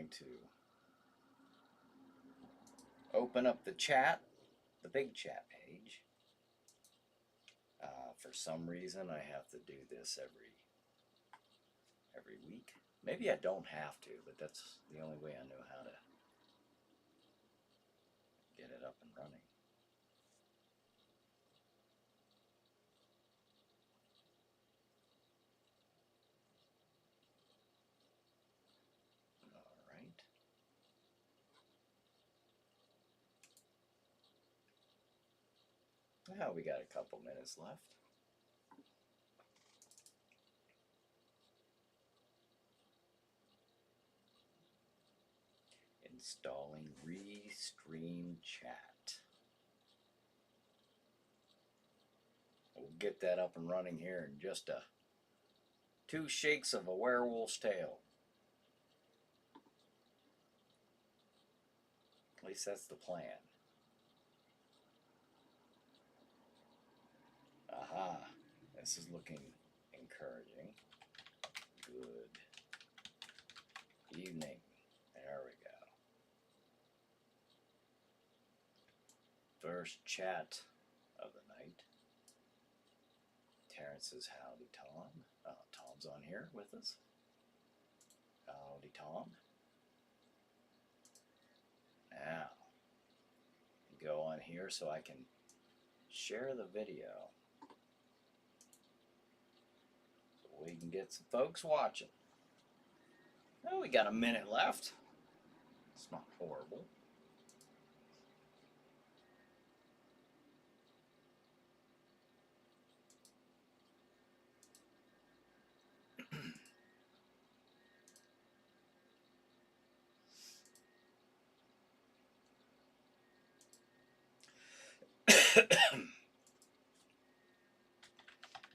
going to open up the chat, the big chat page. For some reason, I have to do this every week. Maybe I don't have to, but that's the only way I know how to get it up and running. All right. Well, we got a couple minutes left. Installing Restream Chat. We'll get that up and running here in just two shakes of a werewolf's tail. At least that's the plan. Aha, this is looking encouraging. Good evening. There we go. First chat of the night. Terrence says, howdy, Tom. Tom's on here with us. Howdy, Tom. Now, go on here so I can share the video so we can get some folks watching. Well, we got a minute left. It's not horrible.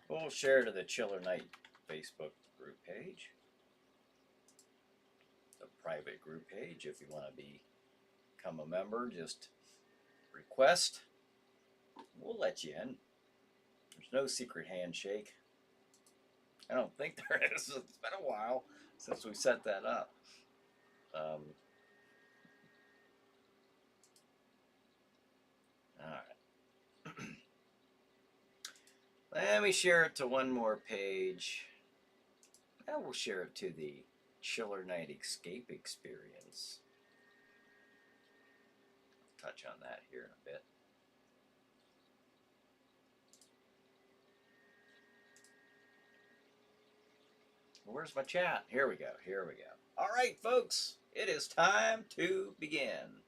We'll share to the Chiller Night Facebook group page, the private group page. If you want to become a member, just request. We'll let you in. There's no secret handshake. I don't think there is. It's been a while since we set that up. All right. Let me share it to one more page. Now we'll share it to the Chiller Night Escape Experience. I'll touch on that here in a bit. Where's my chat? Here we go. Here we go. All right, folks, it is time to begin.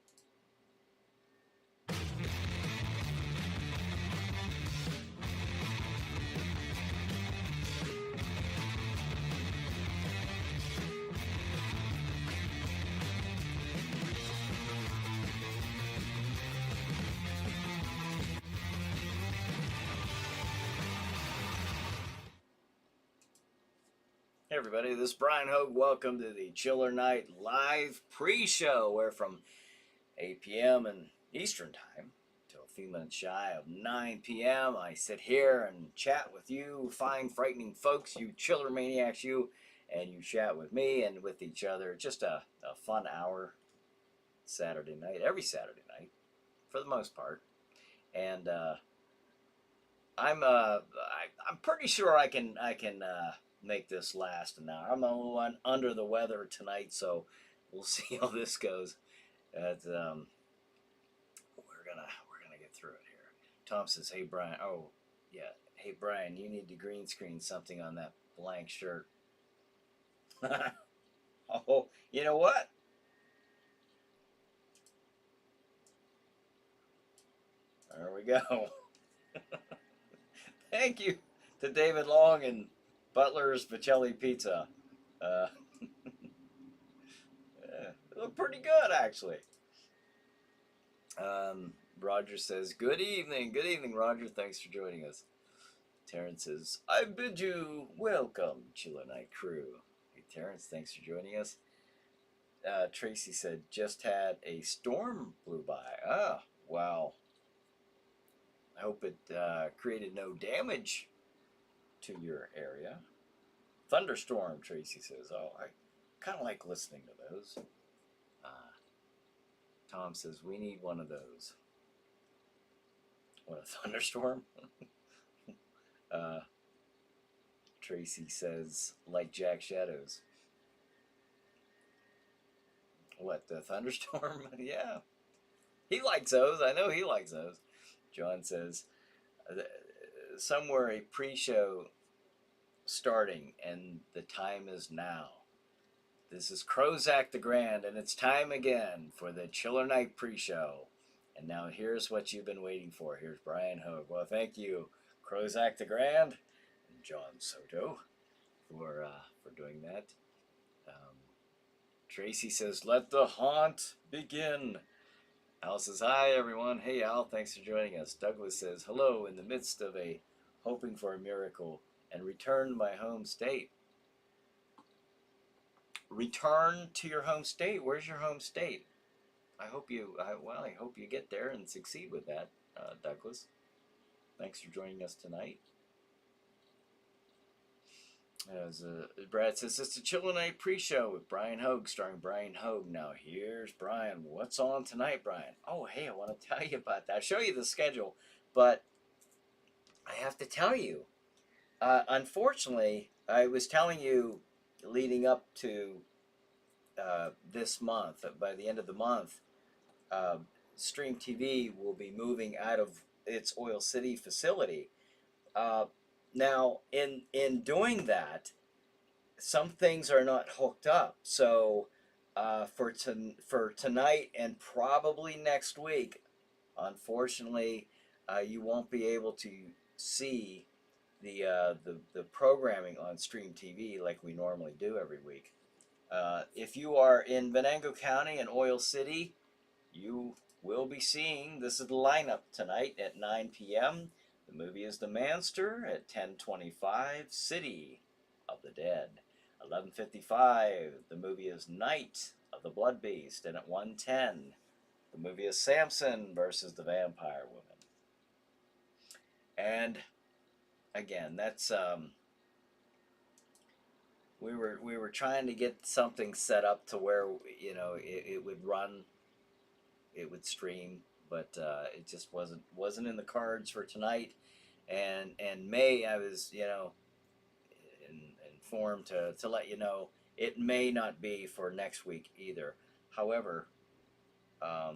Hey everybody, this is Brian Hogue. Welcome to the Chiller Night live pre-show, where from 8 p.m. in Eastern Time till a few minutes shy of 9 p.m. I sit here and chat with you fine, frightening folks, you chiller maniacs, you, and you chat with me and with each other. Just a fun hour Saturday night, every Saturday night, for the most part. And I'm pretty sure I can make this last an hour. I'm the only one under the weather tonight, so we'll see how this goes. We're gonna get through it here. Tom says, "Hey Brian." Oh, yeah. Hey Brian, you need to green screen something on that blank shirt. Oh, you know what? There we go. Thank you to David Long and Butler's Vicelli Pizza. Yeah, they look pretty good, actually. Roger says, good evening, Roger. Thanks for joining us. Terrence says, I bid you welcome, Chiller Night crew. Hey, Terrence, thanks for joining us. Tracy said, just had a storm blew by. Ah, wow. I hope it created no damage to your area. Thunderstorm, Tracy says. Oh, I kind of like listening to those. Tom says, we need one of those. What, a thunderstorm? Tracy says, like Jack Shadows. What, the thunderstorm? Yeah. He likes those. I know he likes those. John says, somewhere a pre-show starting, and the time is now. This is Crozak the Grand, and it's time again for the Chiller Night pre-show. And now here's what you've been waiting for. Here's Brian Hogue. Well, thank you, Crozak the Grand and John Soto, for doing that. Tracy says, let the haunt begin. Al says, hi, everyone. Hey, Al, thanks for joining us. Douglas says, hello, in the midst of a hoping for a miracle and return to my home state. Return to your home state? Where's your home state? I hope you get there and succeed with that, Douglas. Thanks for joining us tonight. As Brad says, it's the Chiller Night pre-show with Brian Hogue, starring Brian Hogue. Now here's Brian. What's on tonight, Brian? Oh, hey, I want to tell you about that. I'll show you the schedule, but I have to tell you, unfortunately, I was telling you leading up to this month, by the end of the month, Stream TV will be moving out of its Oil City facility. Now, in doing that, some things are not hooked up. So for tonight and probably next week, unfortunately, you won't be able to see the programming on Stream TV like we normally do every week. If you are in Venango County and Oil City, you will be seeing, this is the lineup tonight at 9 p.m. The movie is The Manster at 10:25, City of the Dead. 11:55, the movie is Night of the Blood Beast, and at 1:10, the movie is Samson versus the Vampire Woman. And again, that's we were trying to get something set up to where it would run, it would stream, but it just wasn't in the cards for tonight. And May, I was informed to let you know it may not be for next week either. However, I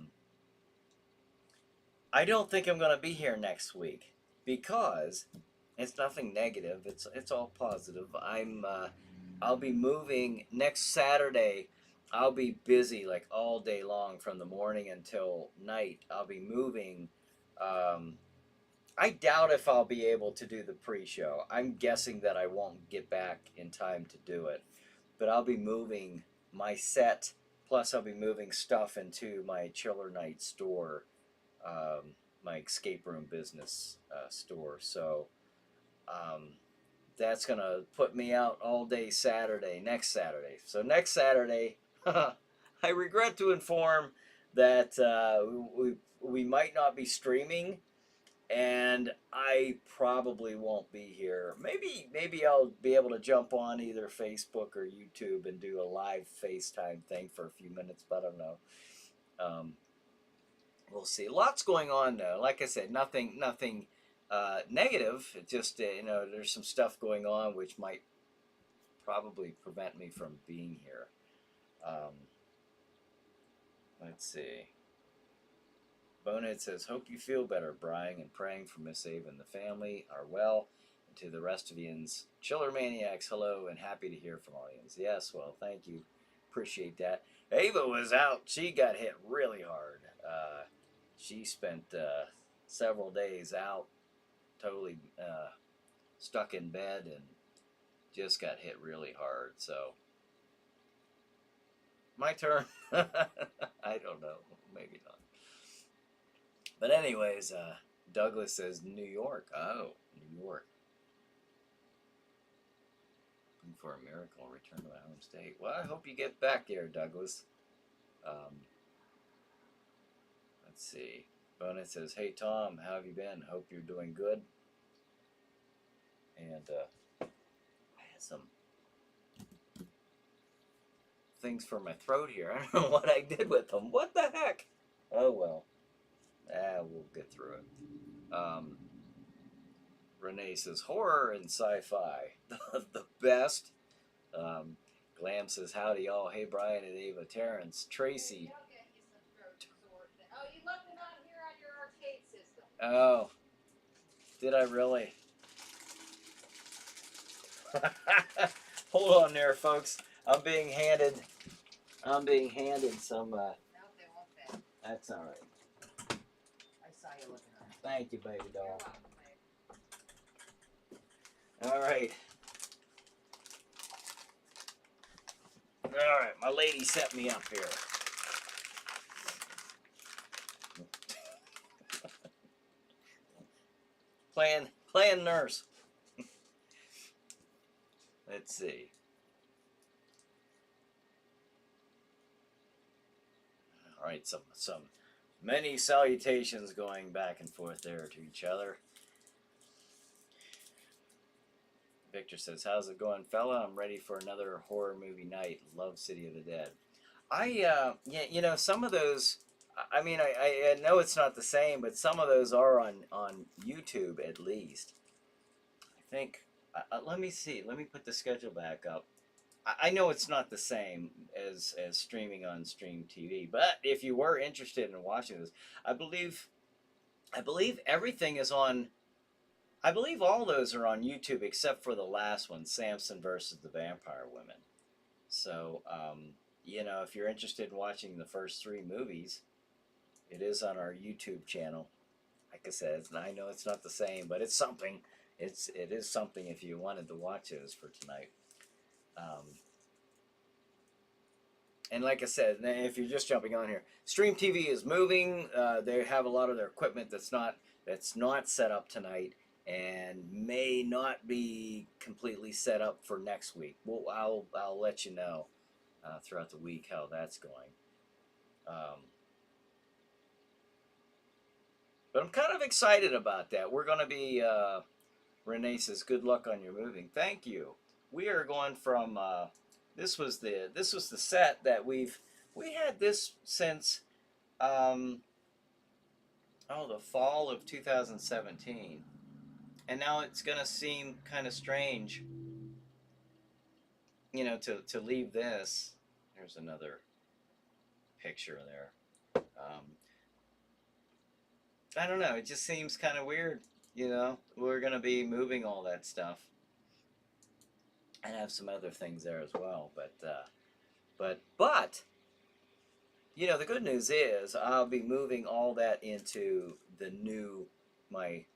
don't think I'm going to be here next week because it's nothing negative. It's all positive. I'll be moving next Saturday. I'll be busy like all day long from the morning until night. I'll be moving. I doubt if I'll be able to do the pre-show. I'm guessing that I won't get back in time to do it. But I'll be moving my set, plus I'll be moving stuff into my Chiller Night store, my escape room business store. So that's going to put me out all day Saturday, next Saturday. So next Saturday, I regret to inform that we might not be streaming, and I probably won't be here. Maybe I'll be able to jump on either Facebook or YouTube and do a live FaceTime thing for a few minutes, but I don't know. We'll see. Lots going on though. Like I said, nothing negative. It just there's some stuff going on which might probably prevent me from being here. Let's see. Bonehead says, hope you feel better, Brian, and praying for Miss Ava and the family are well. And to the rest of yous, Chiller Maniacs, hello, and happy to hear from all yous. Yes, well, thank you. Appreciate that. Ava was out. She got hit really hard. She spent several days out, totally stuck in bed, and just got hit really hard. So, my turn. I don't know. Maybe not. But anyways, Douglas says New York. Oh, New York. Looking for a miracle, return to my home state. Well, I hope you get back there, Douglas. Let's see. Bonehead says, hey, Tom, how have you been? Hope you're doing good. And I had some things for my throat here. I don't know what I did with them. What the heck? Oh well. We'll get through it. Renee says horror and sci-fi, the best. Um, Glam says howdy all. Hey Brian and Ava, Terrence, Tracy. Oh, you left them out here on your arcade system. Oh, did I really? Hold on there, folks. I'm being handed. I'm being handed some. No, they won't fit. That's all right. I saw you looking at it. Thank you, baby You're doll. welcome, babe. All right. All right. My lady set me up here. Playing nurse. Let's see. All right, some many salutations going back and forth there to each other. Victor says, "How's it going, fella? I'm ready for another horror movie night. Love City of the Dead." Yeah, you know, some of those. I mean, I know it's not the same, but some of those are on YouTube at least. I think. Let me see. Let me put the schedule back up. I know it's not the same as streaming on Stream TV, but if you were interested in watching this, I believe I believe everything is on. I believe all those are on YouTube except for the last one, Samson versus the Vampire Women. So, you know, if you're interested in watching the first three movies, it is on our YouTube channel. Like I said, I know it's not the same, but it's something. It is something if you wanted to watch those for tonight. Um, and like I said, if you're just jumping on here, Stream TV is moving. They have a lot of their equipment that's not set up tonight, and may not be completely set up for next week. Well, I'll let you know throughout the week how that's going. Um, but I'm kind of excited about that. We're going to be. Renee says, "Good luck on your moving." Thank you. We are going from. This was the set that we had this since the fall of 2017, and now it's gonna seem kind of strange, you know, to leave this. There's another picture there. I don't know. It just seems kind of weird. You know, we're gonna be moving all that stuff, and have some other things there as well. But you know, the good news is I'll be moving all that into the new my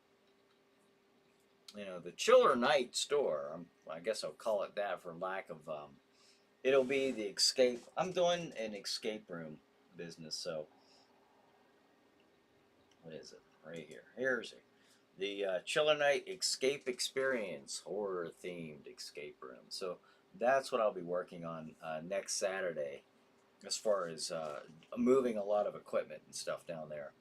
the Chiller Night store. I guess I'll call it that for lack of it'll be the escape. I'm doing an escape room business, so what is it? Right here. Here's it. The Chiller Night Escape Experience, horror themed escape room. So that's what I'll be working on next Saturday, as far as moving a lot of equipment and stuff down there.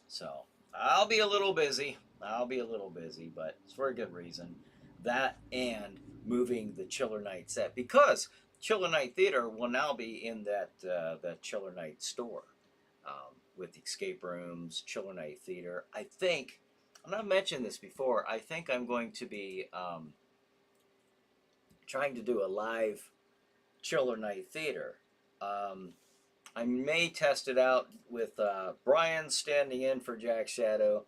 So I'll be a little busy. But it's for a good reason. That and moving the Chiller Night set, because Chiller Night Theater will now be in that Chiller Night store with escape rooms, Chiller Night Theater. I think, and I've mentioned this before, I think I'm going to be trying to do a live Chiller Night Theater. I may test it out with Brian standing in for Jack Shadow,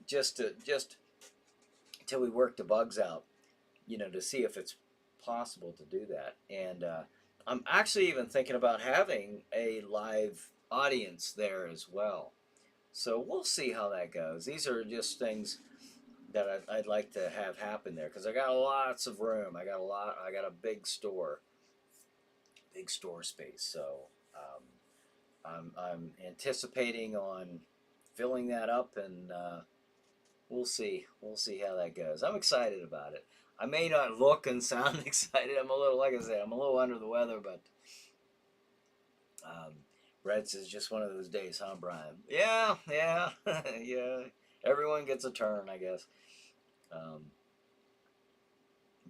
just until we work the bugs out, you know, to see if it's possible to do that. And I'm actually even thinking about having a live audience there as well. So we'll see how that goes. These are just things that I'd like to have happen there, because I got lots of room. I got a big store space. So I'm anticipating on filling that up, and we'll see how that goes. I'm excited about it. I may not look and sound excited. I'm a little, like I said, I'm a little under the weather, but Reds is just one of those days, huh, Brian? Yeah, yeah, yeah. Everyone gets a turn, I guess.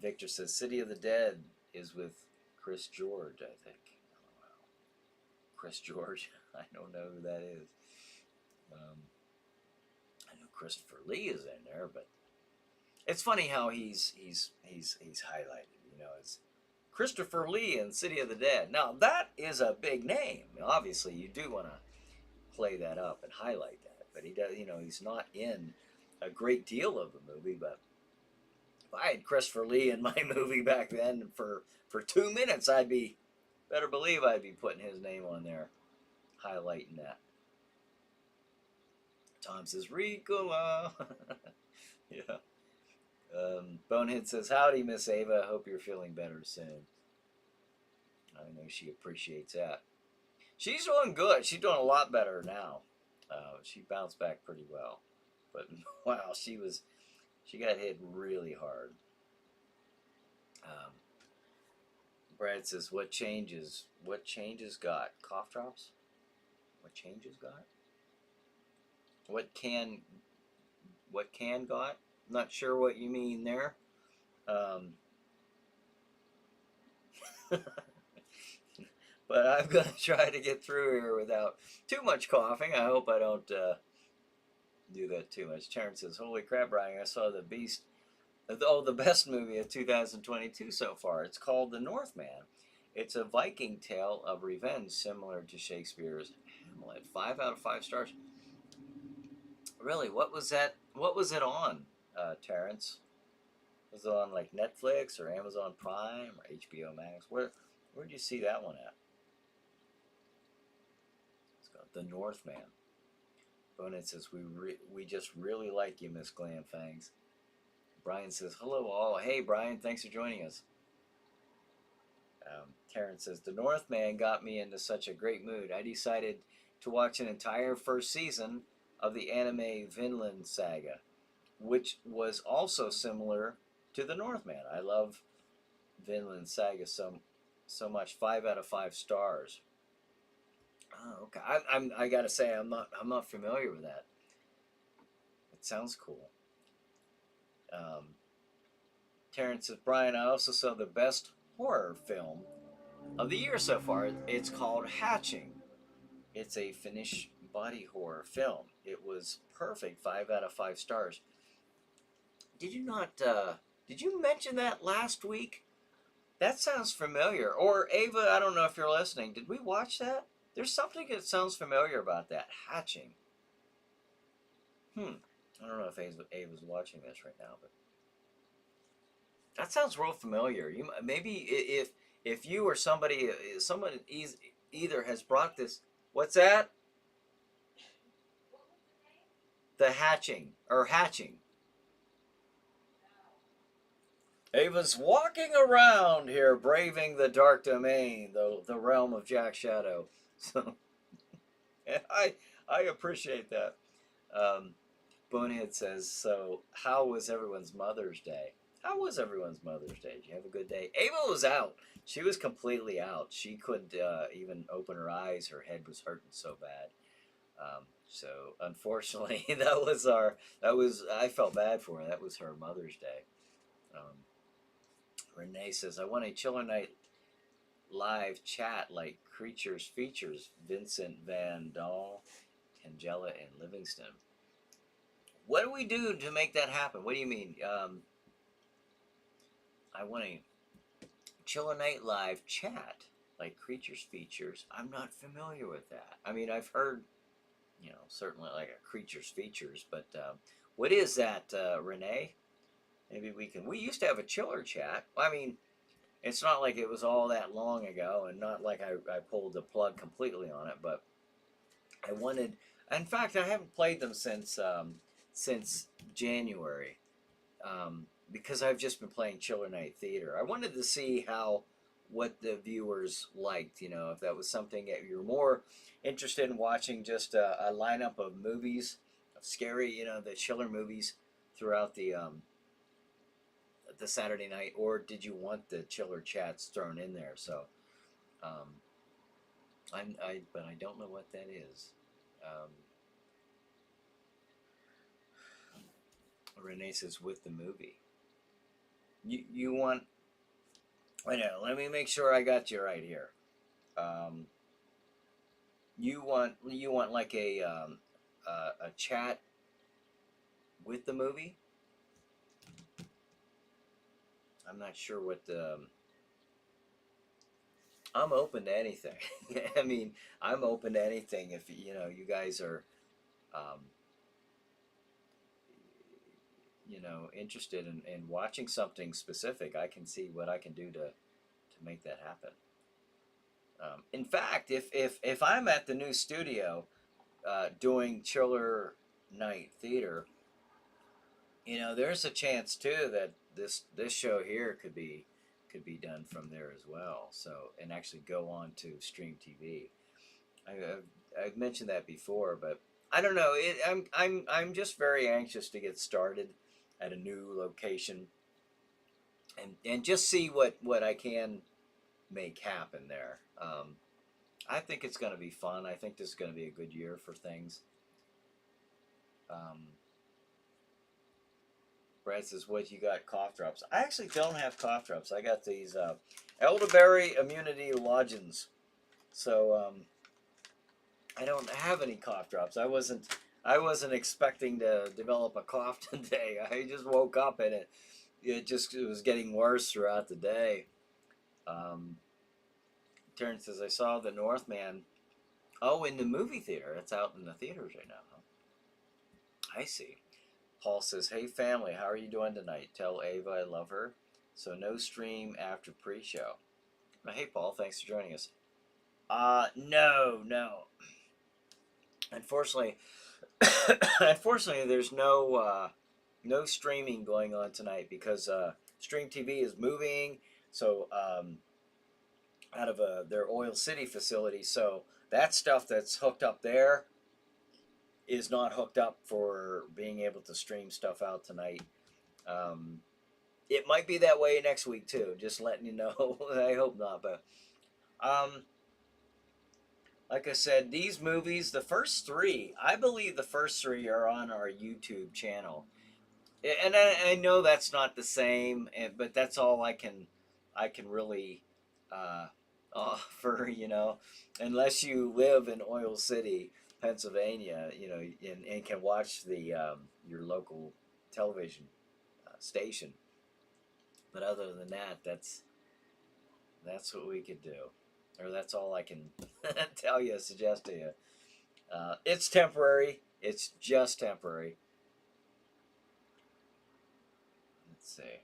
Victor says City of the Dead is with Chris George, I think. Chris George. I don't know who that is. I know Christopher Lee is in there, but it's funny how he's highlighted. You know, as Christopher Lee in City of the Dead. Now that is a big name. Obviously, you do want to play that up and highlight that. But he does. You know, he's not in a great deal of the movie. But if I had Christopher Lee in my movie back then for 2 minutes, better believe I'd be putting his name on there, highlighting that. Tom says, Ricola. Yeah. Bonehead says, howdy, Miss Ava. Hope you're feeling better soon. I know she appreciates that. She's doing good. She's doing a lot better now. She bounced back pretty well. But, wow, she got hit really hard. Brad says, what changes got? Cough drops? What changes got? What can got? Not sure what you mean there. But I'm going to try to get through here without too much coughing. I hope I don't do that too much. Terrence says, holy crap, Brian, I saw the best movie of 2022 so far. It's called The Northman. It's a Viking tale of revenge similar to Shakespeare's Hamlet. 5 out of 5 stars. Really, what was that? What was it on, Terrence? Was it on like Netflix or Amazon Prime or HBO Max? Where'd you see that one at? It's called The Northman. Bonehead says, we just really like you, Miss Glam Fangs. Brian says, hello all. Hey, Brian, thanks for joining us. Terrence says, The Northman got me into such a great mood. I decided to watch an entire first season of the anime Vinland Saga, which was also similar to The Northman. I love Vinland Saga so much. 5 out of 5 stars. Oh, okay. I gotta say I'm not familiar with that. It sounds cool. Terrence says, Brian, I also saw the best horror film of the year so far. It's called Hatching. It's a Finnish body horror film. It was perfect. 5 out of 5 stars. Did you not? Did you mention that last week? That sounds familiar. Or Ava, I don't know if you're listening. Did we watch that? There's something that sounds familiar about that. Hatching. I don't know if Ava's watching this right now, but that sounds real familiar. You maybe if you or someone either has brought this. What's that? The Hatching or Hatching. Ava's walking around here, braving the dark domain, the realm of Jack Shadow. So, I appreciate that. Bonehead says, so how was everyone's Mother's Day? How was everyone's Mother's Day? Did you have a good day? Ava was out. She was completely out. She couldn't even open her eyes. Her head was hurting so bad. So unfortunately, I felt bad for her. That was her Mother's Day. Renee says, I want a Chiller Night live chat like Creatures Features, Vincent Van Dahl, Tangela, and Livingston. What do we do to make that happen? What do you mean? I want a Chiller Night live chat like Creatures Features. I'm not familiar with that. I mean, I've heard, certainly like a Creatures Features, but what is that, Renee? Maybe we used to have a chiller chat. I mean, it's not like it was all that long ago, and not like I pulled the plug completely on it, but I wanted, in fact, I haven't played them since January, because I've just been playing Chiller Night Theater. I wanted to see what the viewers liked, if that was something that you're more interested in watching, just a lineup of movies, of scary, the chiller movies throughout the Saturday night, or did you want the chiller chats thrown in there? So, but I don't know what that is. Renee says with the movie. You want? I know. Let me make sure I got you right here. You want like a chat with the movie? I'm not sure what the. I'm open to anything. I mean, I'm open to anything. If you guys are, um, interested in watching something specific, I can see what I can do to make that happen. In fact, if I'm at the new studio doing Chiller Night Theater, there's a chance too that this show here could be done from there as well. So and actually go on to Stream TV. I've mentioned that before, but I don't know. I'm just very anxious to get started at a new location and just see what I can make happen there. I think it's going to be fun. I think this is going to be a good year for things. Um, Brad says, "What you got? Cough drops?" I actually don't have cough drops. I got these elderberry immunity lodgings. So I don't have any cough drops. I wasn't expecting to develop a cough today. I just woke up and it was getting worse throughout the day. Um, Terrence says, "I saw the Northman." Oh, in the movie theater. It's out in the theaters right now. Huh? I see. Paul says, "Hey family, how are you doing tonight? Tell Ava I love her." So no stream after pre-show. Hey Paul, thanks for joining us. No. Unfortunately, unfortunately, there's no streaming going on tonight because Stream TV is moving. So out of their Oil City facility, so that stuff that's hooked up there is not hooked up for being able to stream stuff out tonight. Um, it might be that way next week too. Just letting you know. I hope not, but um, like I said, these movies, the first three, I believe the first three are on our YouTube channel, and I know that's not the same, but that's all I can really uh, offer. Unless you live in Oil City, Pennsylvania, and can watch the your local television station. But other than that, that's what we could do, or that's all I can tell you, suggest to you. It's temporary. It's just temporary. Let's see.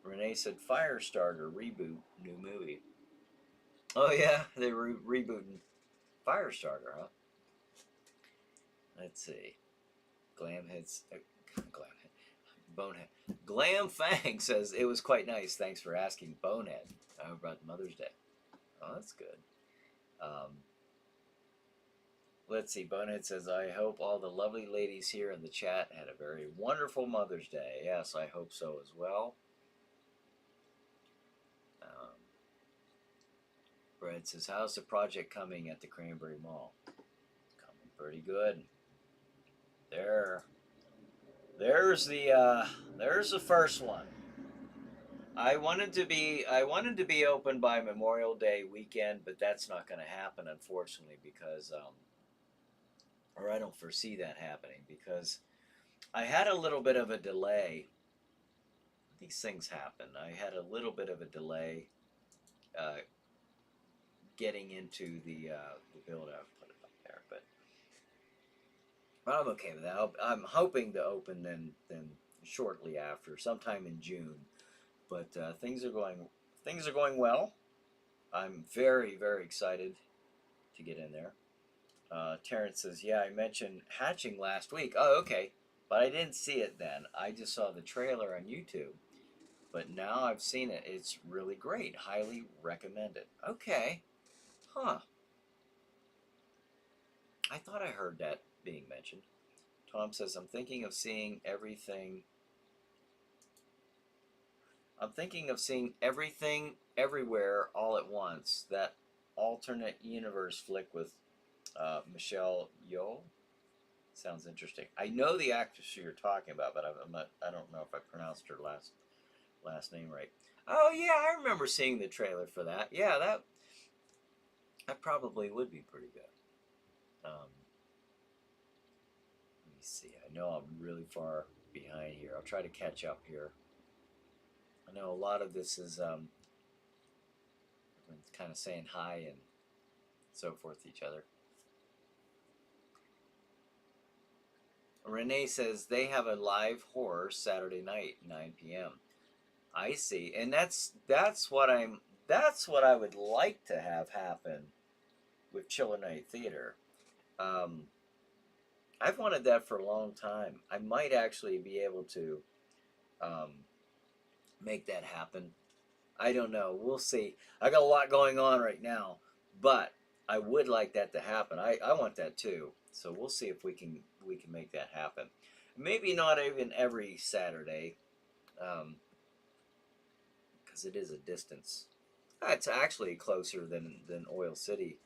Renee said Firestarter reboot new movie. Oh yeah, they rebooting Firestarter, huh? Let's see. Glamheads, Glamhead, Bonehead. Glam Fang says it was quite nice. Thanks for asking, Bonehead. About Mother's Day. Oh, that's good. Um, Let's see. Bonehead says, "I hope all the lovely ladies here in the chat had a very wonderful Mother's Day." Yes, I hope so as well. Um, Brad says, "How's the project coming at the Cranberry Mall?" Coming pretty good. There's the first one. I wanted to be open by Memorial Day weekend, but that's not going to happen, unfortunately, because or I don't foresee that happening because I had a little bit of a delay. These things happen. I had a little bit of a delay uh, getting into the build. I've put it up there, but I'm okay with that. I'm hoping to open then shortly after, sometime in June. But things are going well. I'm very very excited to get in there. Terrence says, "Yeah, I mentioned Hatching last week." Oh, okay, but I didn't see it then. I just saw the trailer on YouTube. But now I've seen it. It's really great. Highly recommend it. Okay. Huh. I thought I heard that being mentioned. Tom says, I'm thinking of seeing everything everywhere all at once. That alternate universe flick with Michelle Yeoh sounds interesting. I know the actress you're talking about, but I don't know if I pronounced her last name right. Oh yeah, I remember seeing the trailer for that. Yeah, that probably would be pretty good. Let me see. I know I'm really far behind here. I'll try to catch up here. I know a lot of this is kind of saying hi and so forth to each other. Renee says they have a live horror Saturday night, 9 p.m. I see, and that's what I would like to have happen with Chiller Night Theater. Um, I've wanted that for a long time. I might actually be able to um, make that happen. I don't know. We'll see. I got a lot going on right now, but I would like that to happen. I want that too. So we'll see if we can make that happen. Maybe not even every Saturday, because it is a distance. It's actually closer than Oil City,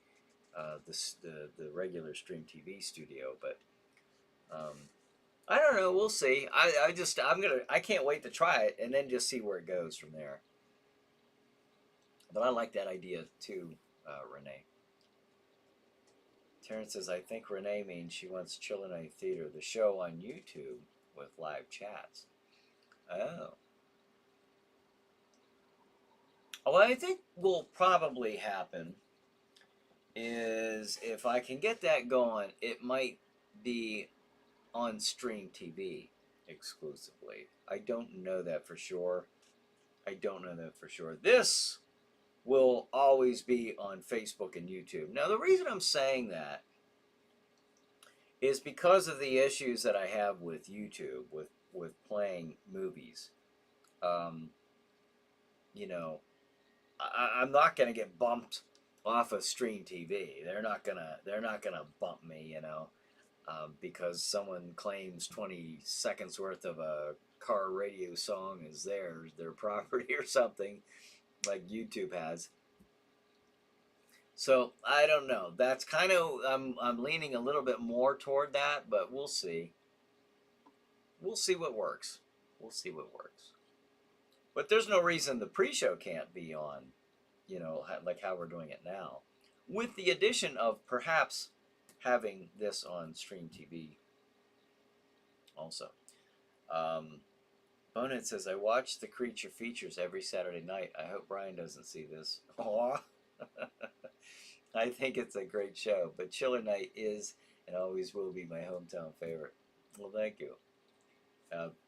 the regular Stream TV studio. But I don't know. We'll see. I can't wait to try it and then just see where it goes from there. But I like that idea too, Renee. Terrence says, I think Renee means she wants Chiller Night Theater, the show on YouTube with live chats. Oh. What I think will probably happen is if I can get that going, it might be on Stream TV exclusively. I don't know that for sure. This will always be on Facebook and YouTube. Now, the reason I'm saying that is because of the issues that I have with YouTube, with playing movies. Um, you know, I'm not gonna get bumped off of Stream TV. They're not gonna bump me. Because someone claims 20 seconds worth of a car radio song is their property or something, like YouTube has. So I don't know. That's kind of I'm leaning a little bit more toward that, but we'll see. We'll see what works. We'll see what works. But there's no reason the pre-show can't be on, like how we're doing it now, with the addition of perhaps having this on Stream TV also. Um, Bonehead says, I watch the Creature Features every Saturday night. I hope Brian doesn't see this. Aw. I think it's a great show, but Chiller Night is and always will be my hometown favorite. Well, thank you.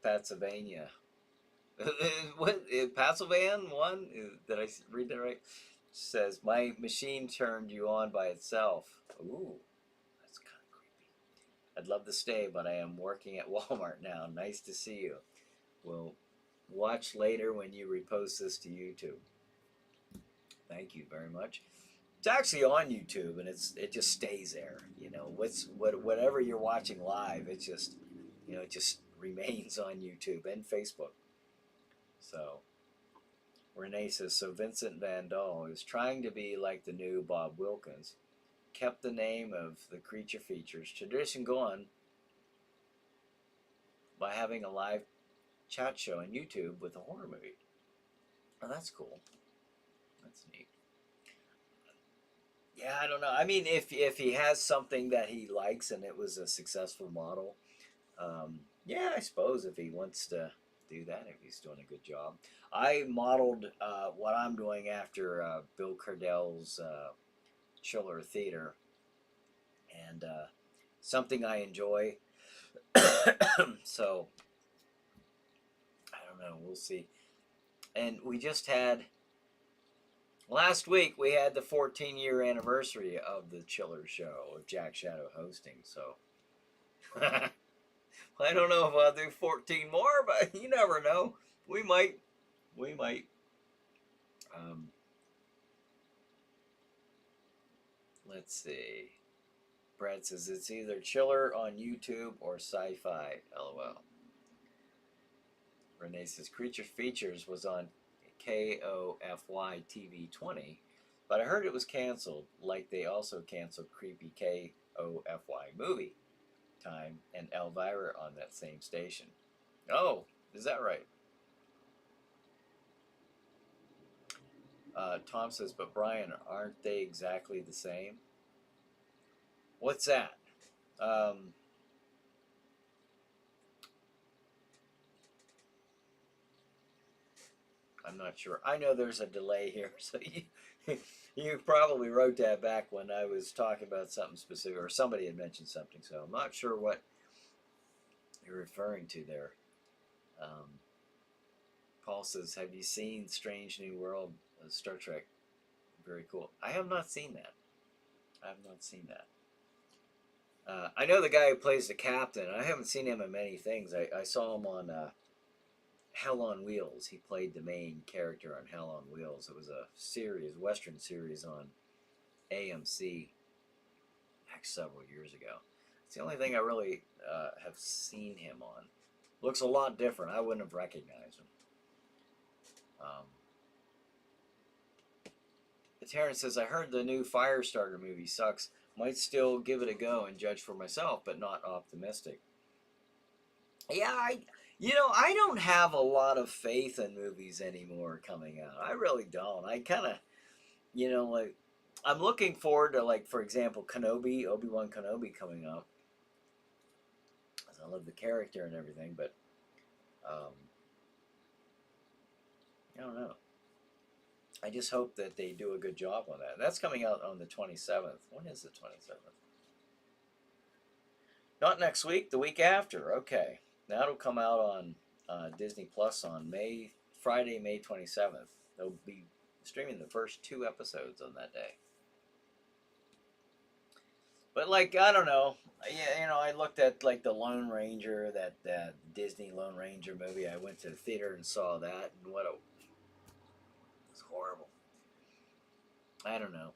Pennsylvania. What? Pennsylvania one? Did I read that right? Says, my machine turned you on by itself. Ooh, that's kind of creepy. I'd love to stay, but I am working at Walmart now. Nice to see you. We'll watch later when you repost this to YouTube. Thank you very much. It's actually on YouTube, and it just stays there. Whatever you're watching live, it just remains on YouTube and Facebook. So Renee says, so Vincent Van Dahl is trying to be like the new Bob Wilkins, kept the name of the Creature Features tradition going by having a live chat show on YouTube with a horror movie. Oh, that's cool. That's neat. Yeah, I don't know. I mean, if he has something that he likes and it was a successful model, yeah, I suppose if he wants to do that, if he's doing a good job. I modeled what I'm doing after Bill Cardell's Chiller Theater, and something I enjoy. So I don't know. We'll see. And we just had last week we had the 14-year anniversary of the Chiller show of Jack Shadow hosting. So I don't know if I'll do 14 more, but you never know. We might. We might. Let's see. Brad says it's either Chiller on YouTube or Sci-Fi. LOL. Renee says Creature Features was on KOFY TV 20, but I heard it was canceled, like they also canceled Creepy KOFY Movie Time and Elvira on that same station. Oh, is that right? Tom says, but Brian, aren't they exactly the same? What's that? Um, I'm not sure. I know there's a delay here, so you probably wrote that back when I was talking about something specific, or somebody had mentioned something. So I'm not sure what you're referring to there. Um, Paul says, "Have you seen Strange New World, Star Trek? Very cool. I have not seen that. I have not seen that. I know the guy who plays the captain. I haven't seen him in many things. I saw him on Hell on Wheels. He played the main character on Hell on Wheels. It was a series, Western series on AMC several years ago. It's the only thing I really have seen him on. Looks a lot different. I wouldn't have recognized him. Um, Terrence says, I heard the new Firestarter movie sucks. Might still give it a go and judge for myself, but not optimistic. Yeah, I don't have a lot of faith in movies anymore coming out. I really don't. I kind of, like, I'm looking forward to, like, for example, Kenobi, Obi-Wan Kenobi coming up. I love the character and everything, but um, I don't know. I just hope that they do a good job on that. That's coming out on the 27th. When is the 27th? Not next week, the week after. Okay. That'll come out on Disney Plus on Friday, May 27th. They'll be streaming the first 2 episodes on that day. But, like, I don't know. Yeah, I looked at, like, the Lone Ranger, that Disney Lone Ranger movie. I went to the theater and saw that, and it was horrible. I don't know.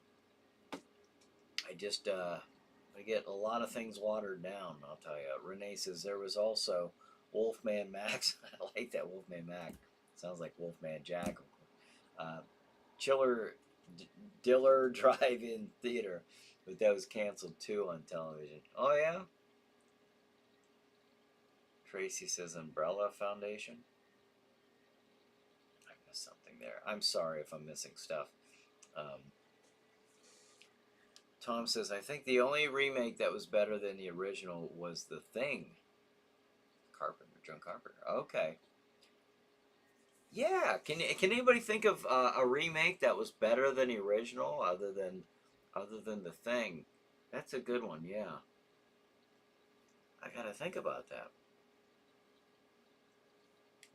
I just I get a lot of things watered down. I'll tell you. Renee says there was also Wolfman Max. I like that Wolfman Mac. Sounds like Wolfman Jack. Uh, Chiller Diller Drive-In Theater, but that was canceled too on television. Oh yeah. Tracy says Umbrella Foundation. I missed something there. I'm sorry if I'm missing stuff. Tom says, I think the only remake that was better than the original was The Thing. John Carpenter. Okay. Yeah. Can anybody think of a remake that was better than the original, other than The Thing? That's a good one. Yeah. I gotta think about that.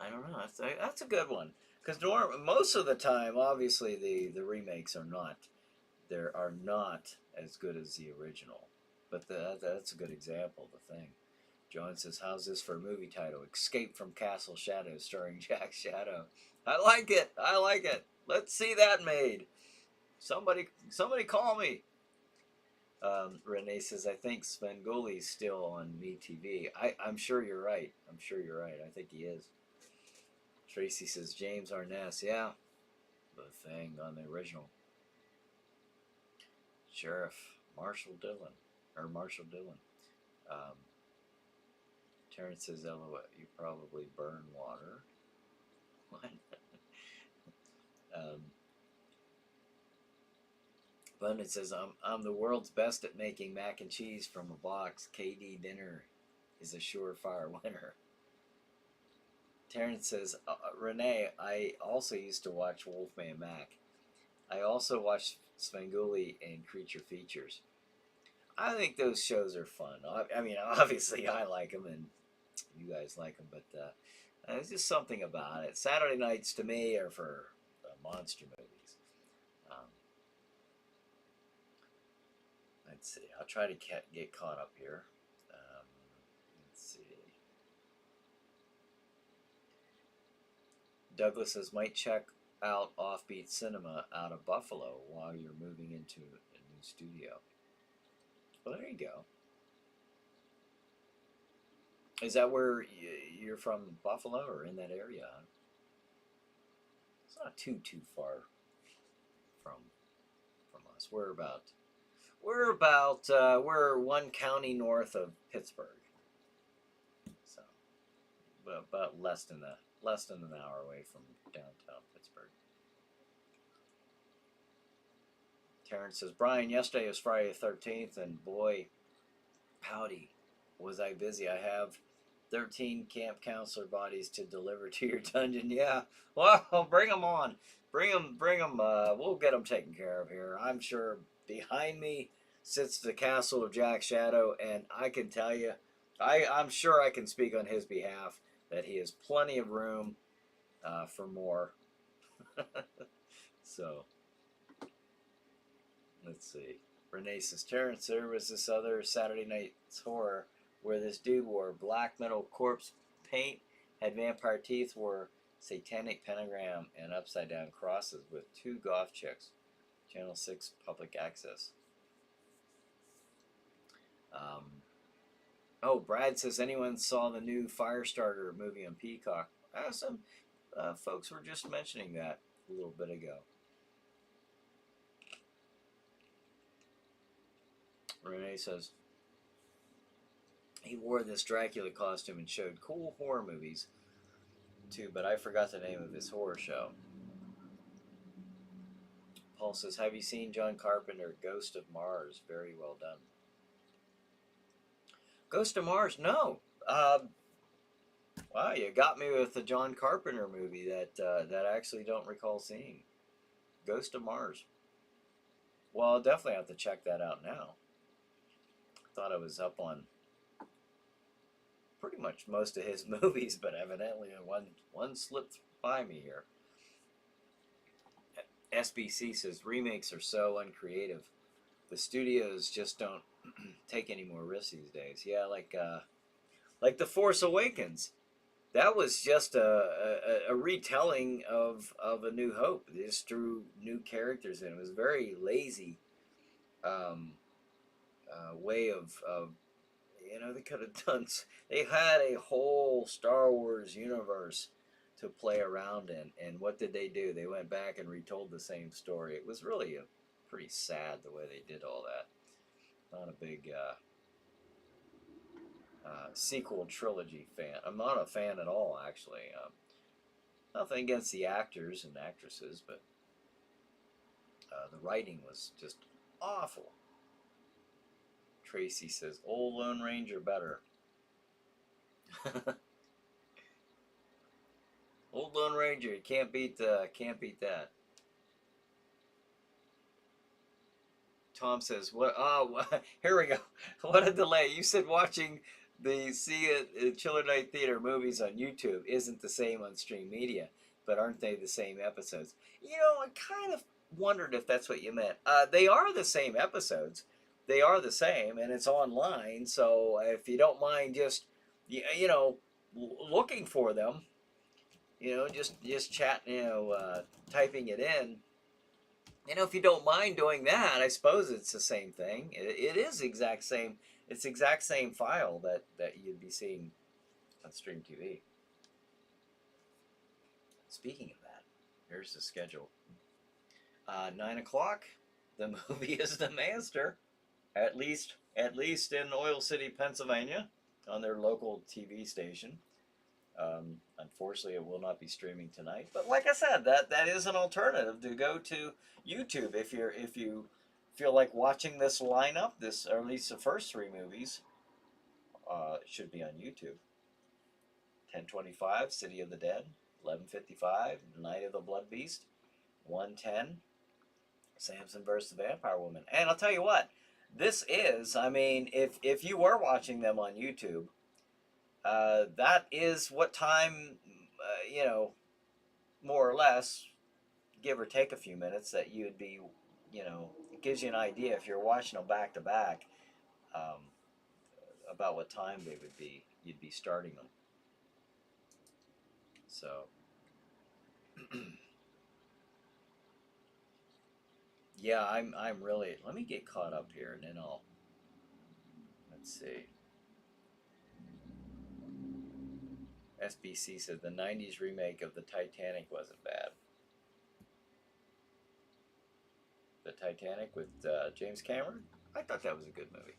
I don't know. That's a good one. Because most of the time, obviously, the remakes are not as good as the original. But that's a good example. The Thing. John says, how's this for a movie title? Escape from Castle Shadow, starring Jack Shadow. I like it. I like it. Let's see that made. Somebody call me. Renee says, I think Svengooli's still on MeTV. I'm sure you're right. I'm sure you're right. I think he is. Tracy says, James Arness. Yeah. The Thing on the original. Sheriff Marshall Dillon. Terrence says, LOL, you probably burn water. What? Abundance says, I'm the world's best at making mac and cheese from a box. KD dinner is a surefire winner. Terrence says, Renee, I also used to watch Wolfman Mac. I also watched Svengoolie and Creature Features. I think those shows are fun. I mean, obviously I like them and you guys like them, but there's just something about it. Saturday nights to me are for monster movies. Let's see. I'll try to get caught up here. Let's see. Douglas says, might check out Offbeat Cinema out of Buffalo while you're moving into a new studio. Well, there you go. Is that where you're from, Buffalo, or in that area? It's not too far from us. We're one county north of Pittsburgh, so about less than an hour away from downtown Pittsburgh. Terrence says, Brian, yesterday was Friday the 13th, and boy, howdy, was I busy. I have 13 camp counselor bodies to deliver to your dungeon. Yeah, well, bring them on. Bring them. We'll get them taken care of here. I'm sure behind me sits the castle of Jack Shadow, and I can tell you, I'm sure I can speak on his behalf that he has plenty of room for more. So, let's see. Renee says, Terrence, there was this other Saturday Night's Horror where this dude wore black metal corpse paint, had vampire teeth, wore satanic pentagram and upside down crosses with two goth chicks. Channel 6 public access. Brad says, anyone saw the new Firestarter movie on Peacock? Some folks were just mentioning that a little bit ago. Renee says, he wore this Dracula costume and showed cool horror movies too, but I forgot the name of his horror show. Paul says, have you seen John Carpenter, Ghost of Mars? Very well done. Ghost of Mars? No. Wow, you got me with the John Carpenter movie that I actually don't recall seeing. Ghost of Mars. Well, I'll definitely have to check that out now. I thought I was up on pretty much most of his movies, but evidently one slipped by me here. SBC says, remakes are so uncreative. The studios just don't take any more risks these days. Yeah, like The Force Awakens. That was just a retelling of A New Hope. They just threw new characters in. It was a very lazy way of they could have done. They had a whole Star Wars universe to play around in, and what did they do? They went back and retold the same story. It was really pretty sad the way they did all that. Not a big sequel trilogy fan. I'm not a fan at all, actually. Nothing against the actors and actresses, but the writing was just awful. Tracy says, old Lone Ranger better. Old Lone Ranger, you can't beat that. Tom says, "What? Oh, here we go. What a delay! You said watching the See It Chiller Night Theater movies on YouTube isn't the same on stream media, but aren't they the same episodes? I kind of wondered if that's what you meant. They are the same episodes. They are the same, and it's online. So if you don't mind just, looking for them, just chatting, typing it in. If you don't mind doing that, I suppose it's the same thing. It is exact same. It's exact same file that you'd be seeing on Stream TV. Speaking of that, here's the schedule. 9 o'clock, the movie is The Master, at least in Oil City, Pennsylvania, on their local TV station. Unfortunately, it will not be streaming tonight. But like I said, that is an alternative to go to YouTube if you feel like watching this lineup. Or at least the first three movies should be on YouTube. 10:25, City of the Dead. 11:55, Night of the Blood Beast. 1:10, Samson vs. the Vampire Woman. And I'll tell you what, this is. I mean, if you were watching them on YouTube. That is what time, more or less, give or take a few minutes, that you'd be, it gives you an idea if you're watching them back to back, about what time you'd be starting them. So, yeah, I'm really, let me get caught up here and then let's see. SBC said the 90s remake of the Titanic wasn't bad. The Titanic with James Cameron? I thought that was a good movie.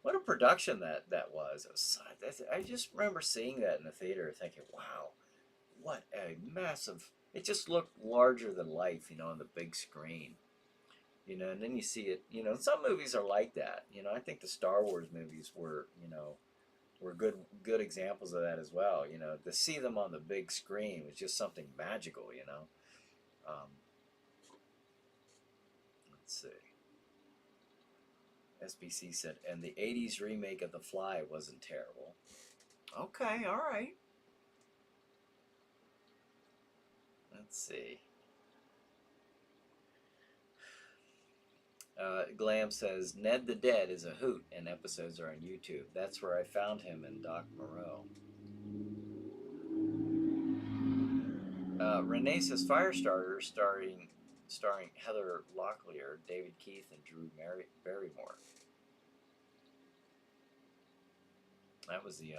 What a production that was. I just remember seeing that in the theater thinking, wow, what a massive, it just looked larger than life, on the big screen. And then you see it, some movies are like that. I think the Star Wars movies were good examples of that as well. To see them on the big screen was just something magical. Um, let's see. SBC said, and the 80s remake of The Fly wasn't terrible. Okay, all right. Let's see. Glam says, Ned the Dead is a hoot, and episodes are on YouTube. That's where I found him and Doc Moreau. Renee says, Firestarter, starring Heather Locklear, David Keith, and Drew Barrymore. That was the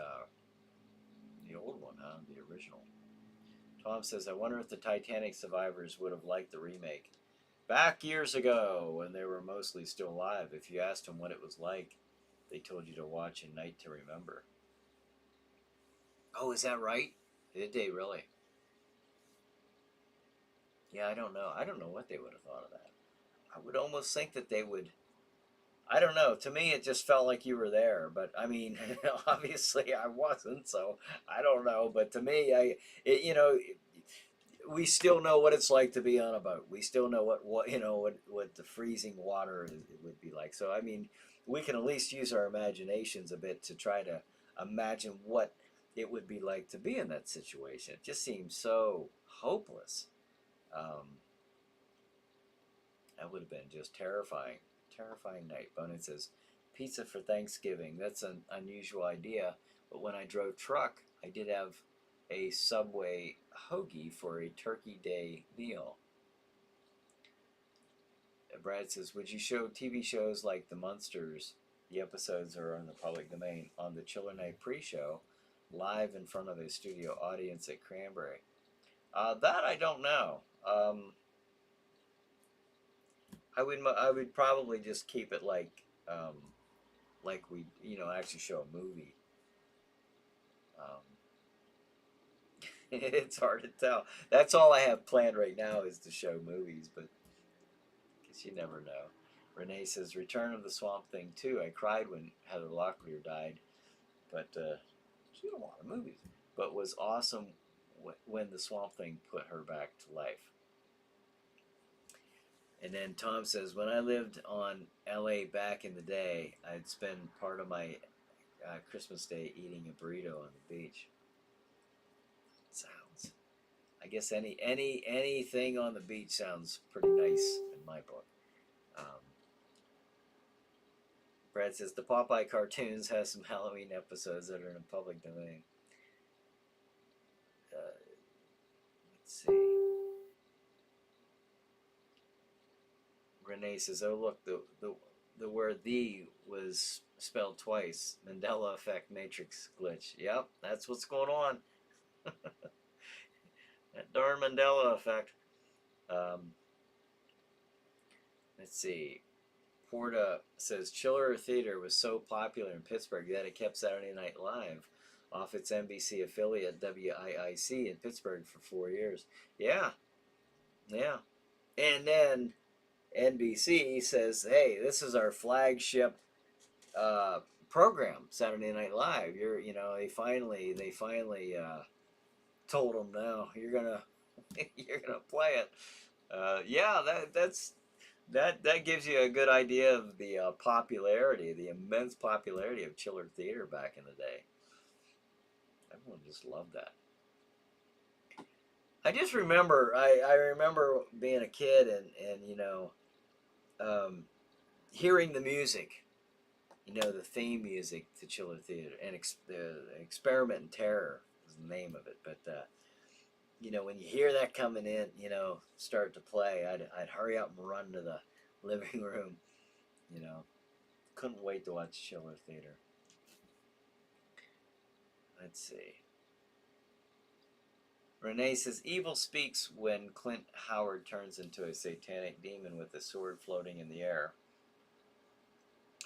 old one, huh? The original. Tom says, I wonder if the Titanic survivors would have liked the remake. Back years ago, when they were mostly still alive, if you asked them what it was like, they told you to watch A Night to Remember. Oh, is that right? Did they really? Yeah, I don't know. I don't know what they would have thought of that. I would almost think that they would. I don't know. To me, it just felt like you were there. But I mean, obviously, I wasn't. So I don't know. But to me, we still know what it's like to be on a boat. We still know what the freezing water would be like. So I mean, we can at least use our imaginations a bit to try to imagine what it would be like to be in that situation. It just seems so hopeless. That would have been just terrifying. Terrifying night. Bonin says, pizza for Thanksgiving. That's an unusual idea. But when I drove truck, I did have a Subway hoagie for a Turkey Day meal. Brad says, would you show TV shows like The Munsters? The episodes are in the public domain on the Chiller Night pre-show, live in front of a studio audience at Cranberry. That I don't know. I would probably just keep it like we actually show a movie. It's hard to tell. That's all I have planned right now is to show movies, but I guess you never know. Renee says, Return of the Swamp Thing 2. I cried when Heather Locklear died, but she did a lot of movies. But was awesome when the Swamp Thing put her back to life. And then Tom says, when I lived on LA back in the day, I'd spend part of my Christmas Day eating a burrito on the beach. Sounds. I guess anything on the beach sounds pretty nice in my book. Brad says, the Popeye cartoons has some Halloween episodes that are in the public domain. Let's see. Renee says, oh look, the word "the" was spelled twice. Mandela effect matrix glitch. Yep, that's what's going on. That darn Mandela effect. Let's see. Porta says Chiller Theater was so popular in Pittsburgh that it kept Saturday Night Live off its NBC affiliate WIIC in Pittsburgh for 4 years. Yeah. And then NBC says, hey, this is our flagship program, Saturday Night Live. They finally told them, no, you're gonna play it. That gives you a good idea of the the immense popularity of Chiller Theater back in the day. Everyone just loved that. I just remember, I remember being a kid and hearing the music, the theme music to Chiller Theater, and the Experiment in Terror is the name of it. But when you hear that coming in, start to play, I'd hurry up and run to the living room. Couldn't wait to watch Chiller Theater. Let's see. Renee says, evil speaks when Clint Howard turns into a satanic demon with a sword floating in the air,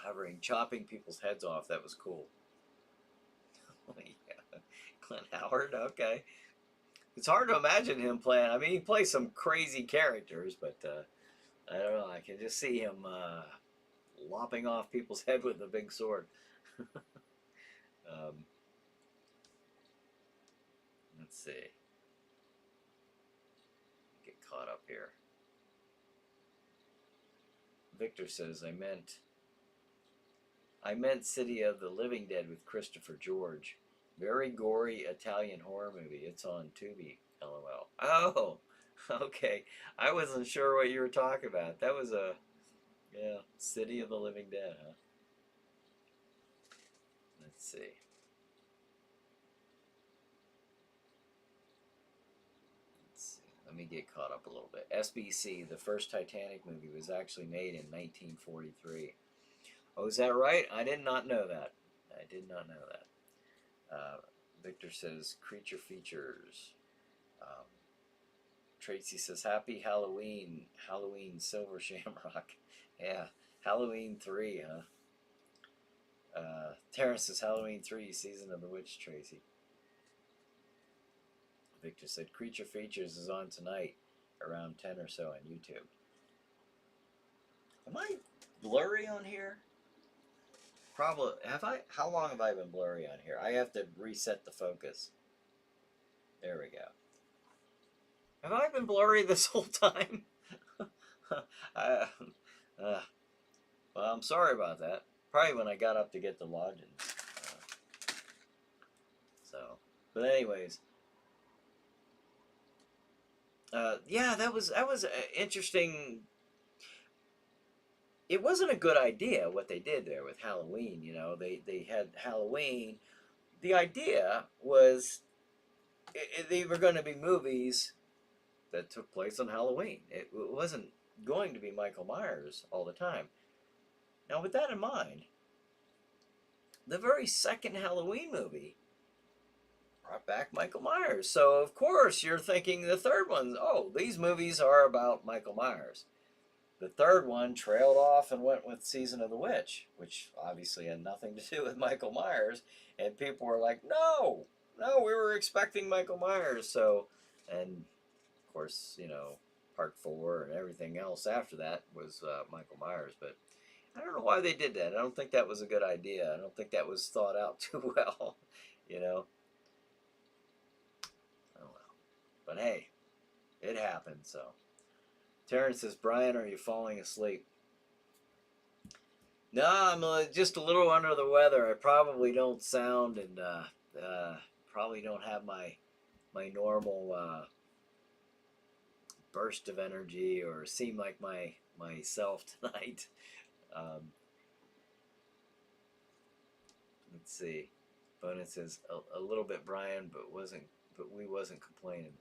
hovering, chopping people's heads off. That was cool. Yeah. Clint Howard, okay. It's hard to imagine him playing. I mean, he plays some crazy characters, but I don't know. I can just see him lopping off people's head with a big sword. um, let's see. Get caught up here. Victor says, I meant City of the Living Dead with Christopher George. Very gory Italian horror movie. It's on Tubi. LOL. Oh, okay. I wasn't sure what you were talking about. That was yeah, City of the Living Dead, huh? Let's see. Let me get caught up a little bit. SBC, the first Titanic movie, was actually made in 1943. Oh, is that right? I did not know that. I did not know that. Victor says, creature features. Tracy says, happy Halloween. Halloween Silver Shamrock. Yeah, Halloween 3, huh? Terrence says, Halloween 3, Season of the Witch, Tracy. Victor said, creature features is on tonight, around 10 or so on YouTube. Am I blurry on here? Probably. How long have I been blurry on here? I have to reset the focus. There we go. Have I been blurry this whole time? Well, I'm sorry about that. Probably when I got up to get the lodging. But anyways, yeah, that was interesting. It wasn't a good idea what they did there with Halloween. You know, they had Halloween. The idea was they were going to be movies that took place on Halloween. It wasn't going to be Michael Myers all the time. Now, with that in mind, the very second Halloween movie brought back Michael Myers. So, of course, you're thinking the third one, oh, these movies are about Michael Myers. The third one trailed off and went with Season of the Witch, which obviously had nothing to do with Michael Myers. And people were like, no, we were expecting Michael Myers. So, and of course, you know, part 4 and everything else after that was Michael Myers. But I don't know why they did that. I don't think that was a good idea. I don't think that was thought out too well, you know. Oh well. But hey, it happened, so. Terrence says, Brian, are you falling asleep? No, I'm just a little under the weather. I probably don't sound and probably don't have my normal burst of energy or seem like myself tonight. Let's see. Bonus says a little bit, Brian, but we wasn't complaining.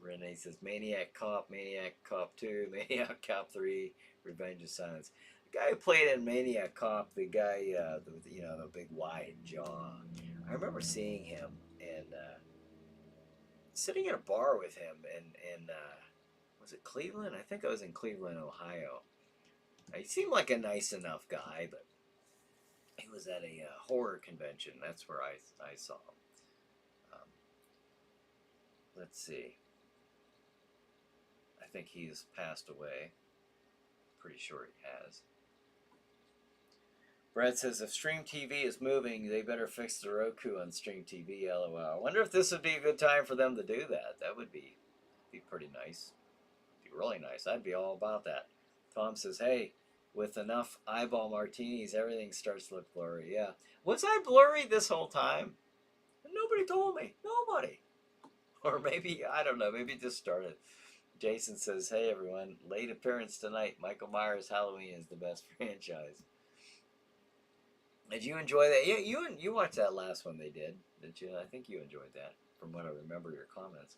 Renee says Maniac Cop 2, Maniac Cop 3, Revenge of Silence. The guy who played in Maniac Cop, the guy, the big wide jaw. I remember seeing him and sitting in a bar with him in was it Cleveland? I think I was in Cleveland, Ohio. He seemed like a nice enough guy, but he was at a horror convention. That's where I saw him. Let's see. I think he has passed away. Pretty sure he has. Brad says, if Stream TV is moving, they better fix the Roku on Stream TV, LOL. I wonder if this would be a good time for them to do that. That would be pretty nice. Be really nice. I'd be all about that. Tom says, hey, with enough eyeball martinis, everything starts to look blurry. Yeah. Was I blurry this whole time? Nobody told me. Nobody. Or maybe, I don't know, maybe it just started. Jason says, hey everyone, late appearance tonight. Michael Myers Halloween is the best franchise. Did you enjoy that? Yeah, you watched that last one they did, didn't you? I think you enjoyed that, from what I remember your comments.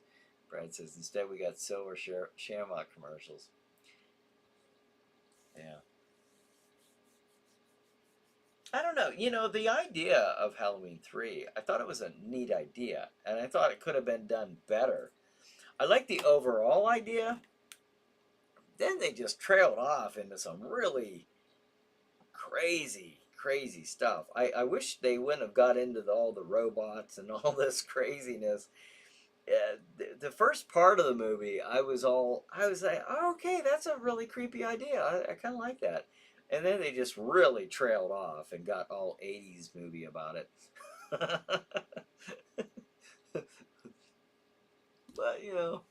Brad says, instead we got Silver Shamrock commercials. Yeah. I don't know. You know, the idea of Halloween 3, I thought it was a neat idea, and I thought it could have been done better. I like the overall idea. Then they just trailed off into some really crazy crazy stuff. I wish they wouldn't have got into all the robots and all this craziness. The first part of the movie, I was like, oh, okay, that's a really creepy idea. I kind of like that. And then they just really trailed off and got all 80s movie about it. But, you know,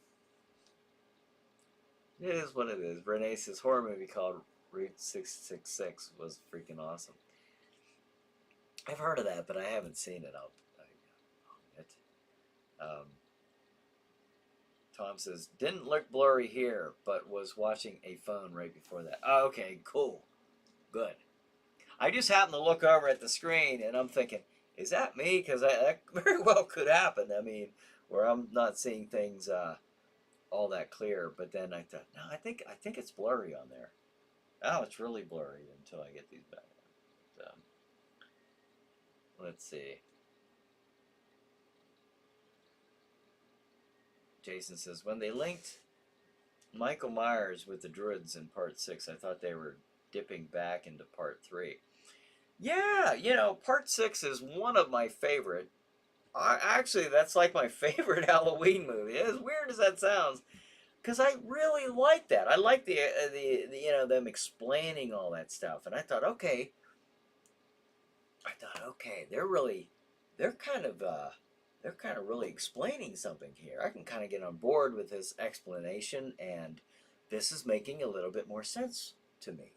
it is what it is. Renee's horror movie called Route 666 was freaking awesome. I've heard of that, but I haven't seen it. I'll admit. Tom says, didn't look blurry here, but was watching a phone right before that. Oh, okay, cool. Good. I just happened to look over at the screen and I'm thinking, is that me? Because that very well could happen. I mean, where I'm not seeing things all that clear. But then I thought, no, I think it's blurry on there. Oh, it's really blurry until I get these back. Let's see. Jason says, when they linked Michael Myers with the Druids in part 6, I thought they were dipping back into part 3. Yeah, you know, part 6 is one of my favorite. Actually, that's like my favorite Halloween movie. As weird as that sounds, because I really like that. I like the you know, them explaining all that stuff, and I thought, okay, they're kind of really explaining something here. I can kind of get on board with this explanation, and this is making a little bit more sense to me.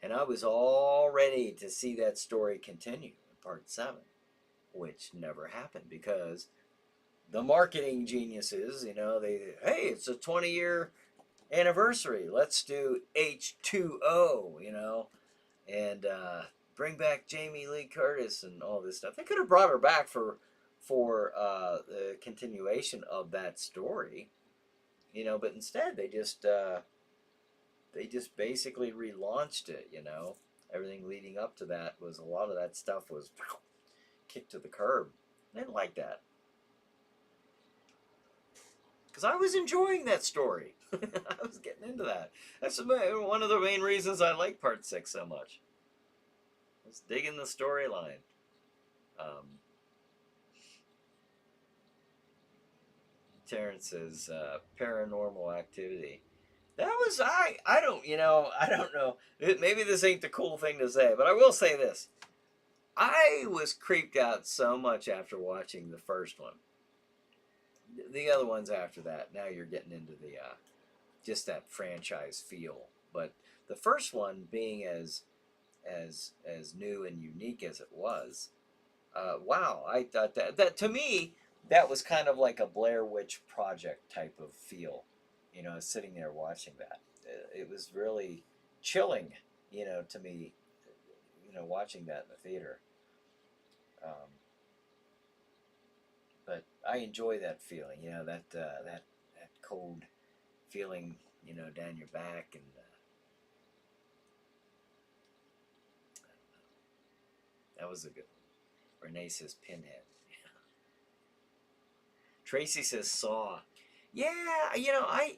And I was all ready to see that story continue in part 7, which never happened because the marketing geniuses, you know, hey, it's a 20-year anniversary. Let's do H2O, you know, and bring back Jamie Lee Curtis and all this stuff. They could have brought her back for the continuation of that story, you know, but instead they just basically relaunched it, you know. Everything leading up to that was, a lot of that stuff was kicked to the curb. I didn't like that. Because I was enjoying that story. I was getting into that. That's one of the main reasons I like part 6 so much. I was digging the storyline. Terrence says, Paranormal Activity. That was, I don't, you know, I don't know. Maybe this ain't the cool thing to say, but I will say this. I was creeped out so much after watching the first one. The other ones after that, now you're getting into the, just that franchise feel. But the first one being as new and unique as it was, wow, I thought that to me, that was kind of like a Blair Witch Project type of feel. You know, sitting there watching that, it was really chilling. You know, to me, you know, watching that in the theater. But I enjoy that feeling. You know, that cold feeling. You know, down your back, and that was a good one. Renee says Pinhead. Tracy says Saw. Yeah, you know, I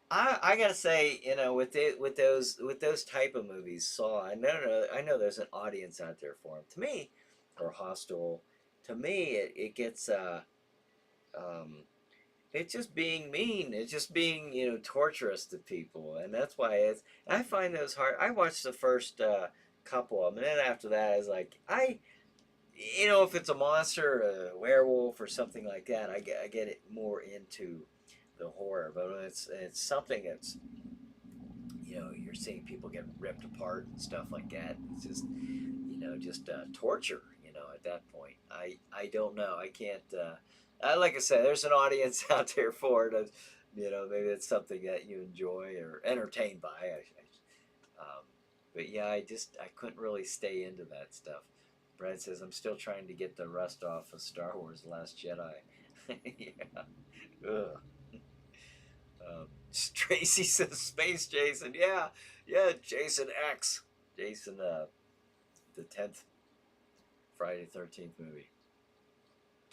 gotta say, you know, with those type of movies, Saw. I know there's an audience out there for them. To me, or Hostel. To me, it gets it's just being mean. It's just being, you know, torturous to people, and that's why I find those hard. I watched the first couple of them, and then after that, I was like, you know, if it's a monster, a werewolf, or something like that, I get it more into the horror. But when it's something that's, you know, you're seeing people get ripped apart and stuff like that. It's just, you know, just torture. You know, at that point, I don't know. I can't. Like I said, there's an audience out there for it. You know, maybe it's something that you enjoy or entertained by. But yeah, I couldn't really stay into that stuff. Brad says, I'm still trying to get the rust off of Star Wars Last Jedi. Yeah. Ugh. Tracy says, Space Jason. Yeah. Yeah, Jason X. Jason, the 10th Friday the 13th movie.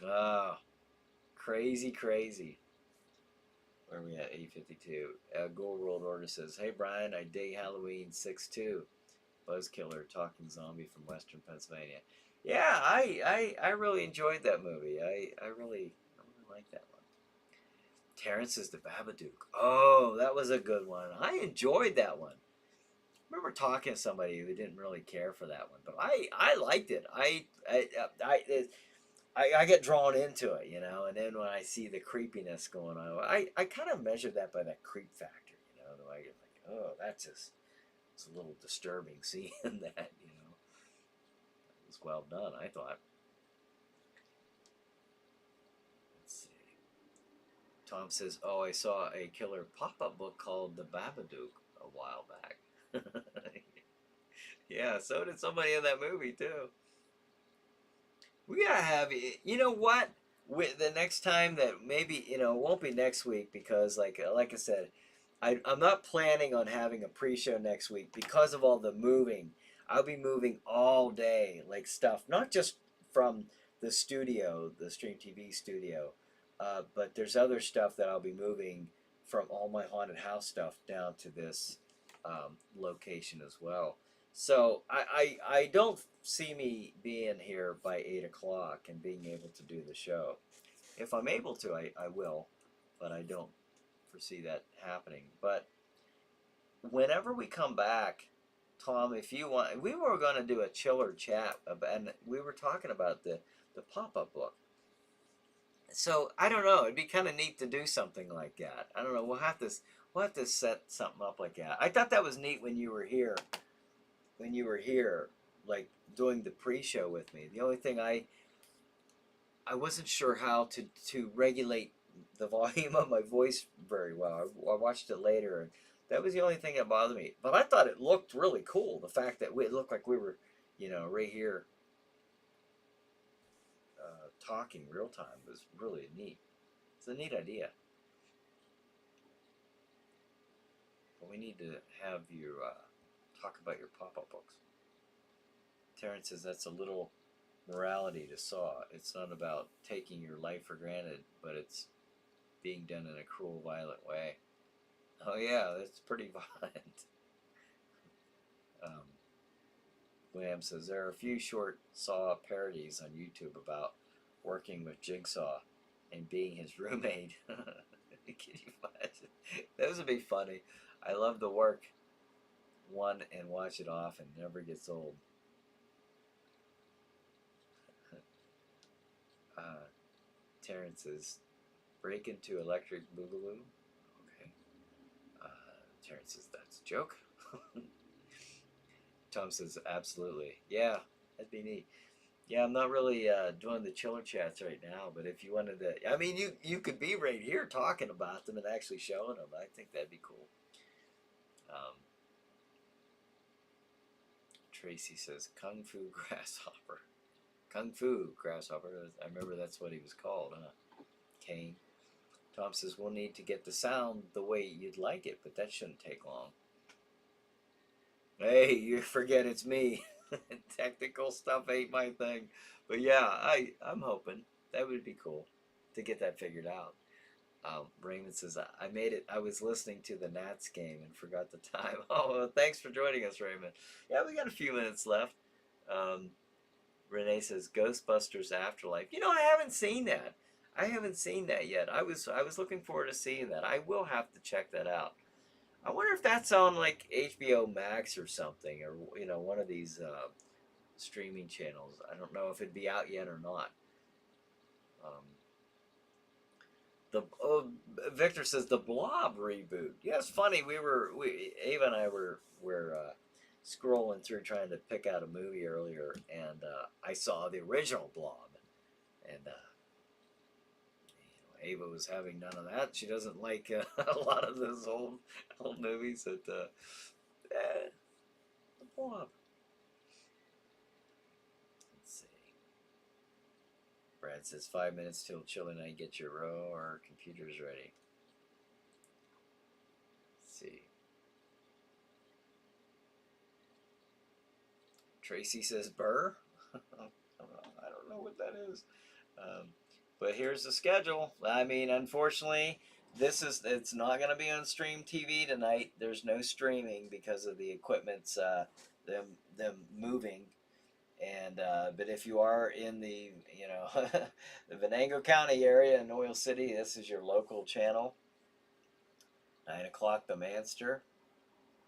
Oh, crazy. Where are we at? 8:52. Gold World Order says, hey, Brian, I dig Halloween 6 too. Buzzkiller talking zombie from Western Pennsylvania. Yeah, I really enjoyed that movie. I really like that one. Terrence is the Babadook. Oh, that was a good one. I enjoyed that one. I remember talking to somebody who didn't really care for that one, but I liked it. I get drawn into it, you know, and then when I see the creepiness going on, I kind of measure that by that creep factor, you know. Do I get like, oh, that's just it's a little disturbing seeing that, you know. It was well done, I thought. Let's see. Tom says, "Oh, I saw a killer pop-up book called The Babadook a while back." Yeah, so did somebody in that movie too. We gotta have you know what? With the next time that maybe you know it won't be next week because like I said, I'm not planning on having a pre-show next week because of all the moving. I'll be moving all day, like stuff, not just from the studio, the Stream TV studio, but there's other stuff that I'll be moving from all my haunted house stuff down to this location as well. So I don't see me being here by 8 o'clock and being able to do the show. If I'm able to, I will, but I don't foresee that happening. But whenever we come back, Tom, if you want, we were going to do a chiller chat, and we were talking about the pop-up book. So I don't know. It'd be kind of neat to do something like that. I don't know. We'll have to set something up like that. I thought that was neat when you were here. When you were here, like doing the pre-show with me. The only thing I wasn't sure how to regulate the volume of my voice very well. I watched it later, and that was the only thing that bothered me. But I thought it looked really cool. The fact that it looked like we were, you know, right here talking real time was really neat. It's a neat idea. But we need to have you talk about your pop-up books. Terrence says that's a little morality to Saw. It's not about taking your life for granted, but it's being done in a cruel, violent way. Oh yeah, that's pretty violent. Graham says there are a few short Saw parodies on YouTube about working with Jigsaw and being his roommate. Can you imagine? Those would be funny. I love the work one and watch it off and never gets old. Terrence says, break into electric boogaloo. Okay. Terrence says, that's a joke. Tom says, absolutely. Yeah, that'd be neat. Yeah, I'm not really doing the chiller chats right now, but if you wanted to, I mean, you could be right here talking about them and actually showing them. I think that'd be cool. Tracy says, Kung Fu Grasshopper. Kung Fu Grasshopper. I remember that's what he was called, huh? Kane. Tom says, we'll need to get the sound the way you'd like it, but that shouldn't take long. Hey, you forget it's me. Technical stuff ain't my thing. But yeah, I'm hoping that would be cool to get that figured out. Raymond says, I made it. I was listening to the Nats game and forgot the time. Oh, well, thanks for joining us, Raymond. Yeah, we got a few minutes left. Renee says, Ghostbusters Afterlife. You know, I haven't seen that. I haven't seen that yet. I was looking forward to seeing that. I will have to check that out. I wonder if that's on like HBO Max or something, or you know, one of these streaming channels. I don't know if it'd be out yet or not. Victor says the Blob reboot. Yeah, it's funny. Ava and I were scrolling through trying to pick out a movie earlier, and I saw the original Blob, and you know, Ava was having none of that. She doesn't like a lot of those old movies. The Blob. Brad says 5 minutes till Chilling Night get your row or computer's ready. Let's see. Tracy says Burr. I don't know what that is. But here's the schedule. I mean, unfortunately, it's not going to be on Stream TV tonight. There's no streaming because of the equipment's them moving. And but if you are in the the Venango County area in Oil City, this is your local channel. 9 o'clock, The Manster.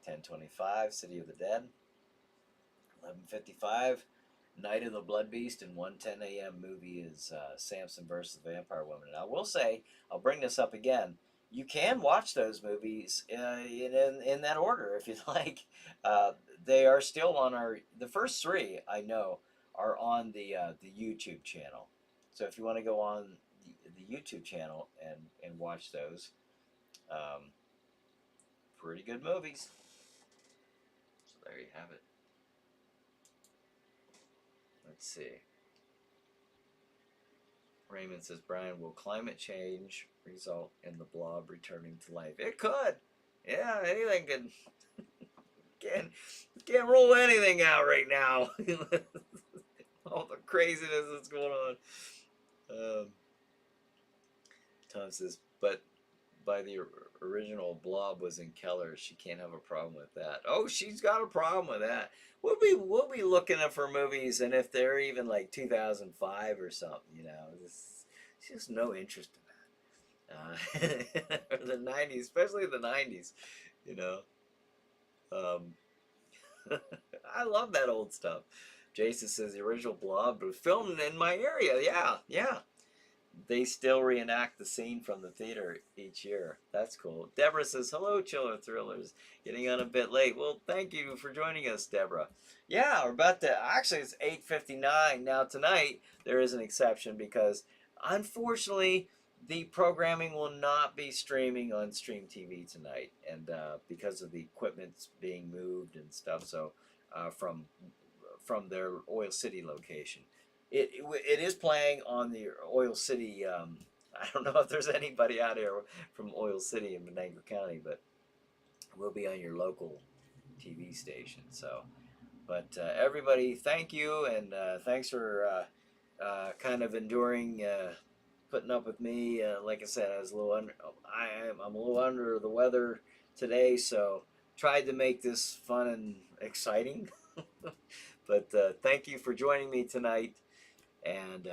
10:25, City of the Dead. 11:55, Night of the Blood Beast, and 1:10 a.m. movie is Samson versus the Vampire Woman. And I will say, I'll bring this up again. You can watch those movies in that order if you'd like. They are still on the first three I know are on the YouTube channel. So if you want to go on the YouTube channel and watch those, pretty good movies. So there you have it. Let's see. Raymond says, Brian, will climate change result in the blob returning to life? It could. Yeah, anything can. Can't rule anything out right now. All the craziness that's going on. Tom says, but by the original blob was in Keller, she can't have a problem with that. Oh, she's got a problem with that. We'll be looking up for movies, and if they're even like 2005 or something, she's just no interest in that. Or the 90s, especially the 90s, you know. I love that old stuff. Jason says the original Blob was filmed in my area. Yeah. They still reenact the scene from the theater each year. That's cool. Deborah says, hello, Chiller Thrillers. Getting on a bit late. Well, thank you for joining us, Deborah. Yeah, we're about to, actually it's 8:59. Now tonight, there is an exception because, unfortunately, the programming will not be streaming on Stream TV tonight. And because of the equipment being moved and stuff, so from their Oil City location. It is playing on the Oil City. I don't know if there's anybody out here from Oil City in Venango County, but we'll be on your local TV station. So, but everybody, thank you, and thanks for kind of enduring, putting up with me. Like I said, I was a little I'm a little under the weather today, so tried to make this fun and exciting. But thank you for joining me tonight. And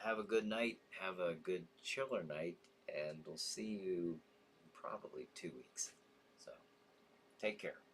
have a good night. Have a good chiller night. And we'll see you in probably 2 weeks. So take care.